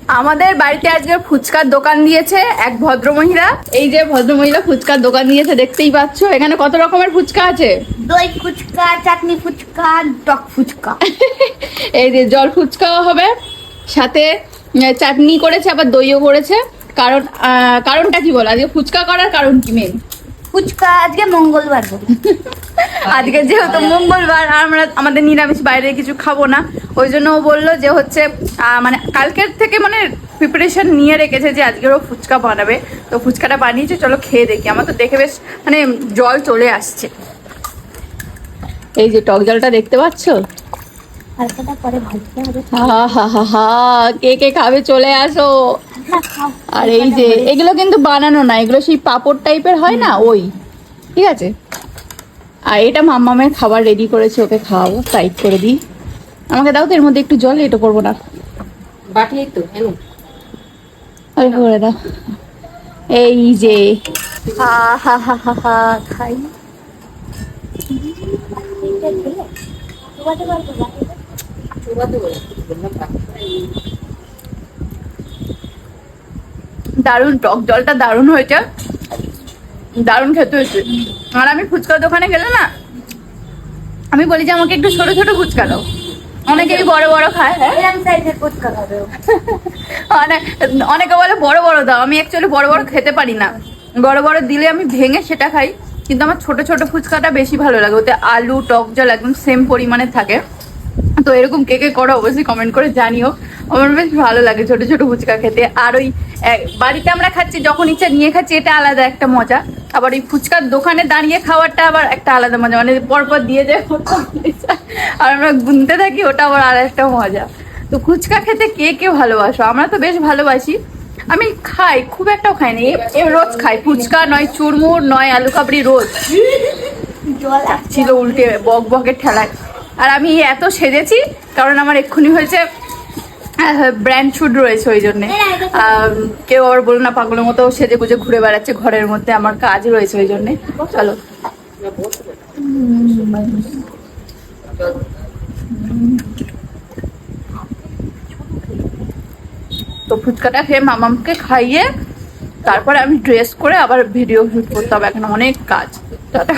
আমাদের বাড়িতে আজকে ফুচকার দোকান দিয়েছে এক ভদ্রমহিলা। এই যে ভদ্রমহিলা ফুচকার দোকান দিয়েছে, দেখতেই পাচ্ছ। এখানে কত রকমের ফুচকা আছে। দই ফুচকা, চাটনি ফুচকা, টক ফুচকা। এই যে জল ফুচকাও হবে, সাথে চাটনি করেছে, আবার দইও করেছে। কারণটা কি বল, আজকে ফুচকা করার কারণ কি? মেন ফুচকা আজকে মঙ্গলবার বলে। আজকে যেহেতু মঙ্গলবার, আমাদের নিরামিষ, বাইরে কিছু খাবো না, ওই জন্য ও বললো যে হচ্ছে মানে কালকের থেকে মানে প্রিপারেশন নিয়ে রেখেছে যে আজকেরও ফুচকা বানাবে। তো ফুচকাটা বানিয়েছে, চলো খেয়ে দেখি। আমার তো দেখে বেশ মানে জল চলে আসছে। এই যে টক জলটা দেখতে পাচ্ছ, হালকাটা পরে ভাজতে হবে। কে কে খাবে চলে আসো। আর এই যে এগুলো কিন্তু বানানো না, এগুলো সেই পাপড় টাইপের হয় না, ওই ঠিক আছে। আর এটা মাম্মামের খাবার রেডি করেছে, ওকে খাওয়াবো, সাইড করে দিই। আমাকে দাও তো এর মধ্যে একটু জল, এটা করবো না, বাটি তো ওই করে দাও। এই যে খাই। দারুণ, টক জলটা দারুণ হয়েছে, দারুণ খেতে হয়েছে। আর আমি ফুচকার দোকানে গেলে না, আমি বলি যে আমাকে একটু ছোট ছোট ফুচকা দাও। অনেকেই বড় বড় খায়, এরকম সাইজের ফুচকা খাবে। অনেকে বলে বড় বড় দাও। আমি অ্যাকচুয়ালি বড় বড় খেতে পারি না, বড় বড় দিলে আমি ভেঙে সেটা খাই, কিন্তু আমার ছোট ছোট ফুচকাটা বেশি ভালো লাগে। ওতে আলু টক জল একদম সেম পরিমাণে থাকে। তো এরকম কে কে করো অবশ্যই কমেন্ট করে জানিও। আমার বেশ ভালো লাগে ছোট ছোট ফুচকা খেতে। আর ওই বাড়িতে আমরা খাচ্ছি, যখন ইচ্ছা নিয়ে খাচ্ছি, এটা আলাদা একটা মজা। আবার ওই ফুচকার দোকানে দাঁড়িয়ে খাওয়াটা আবার একটা আলাদা মজা, মানে পরপর দিয়ে যায় আর আমরা গুনতে থাকি, ওটা আবার আর একটা মজা। তো ফুচকা খেতে কে কে ভালোবাসো? আমরা তো বেশ ভালোবাসি। আমি খাই, খুব একটাও খাই না, রোজ খাই ফুচকা, নয় চুরমুর, নয় আলু কাবড়ি, রোজ। জল ছিল উল্টে বক বকের ঠেলায়। আর আমি এত সেজেছি কারণ আমার এক্ষুনি হয়েছে ব্র্যান্ড শুট রয়েছে, ওই জন্যে। কেউ আবার বলো না পাগলের মতো সেজে গুজে ঘুরে বেড়াচ্ছে ঘরের মধ্যে, আমার কাজ রয়েছে ওই জন্যে। চলো তো ফুচকাটা খেয়ে মামামকে খাইয়ে তারপরে আমি ড্রেস করে আবার ভিডিও শুট করতে হবে, এখন অনেক কাজ। টাটা।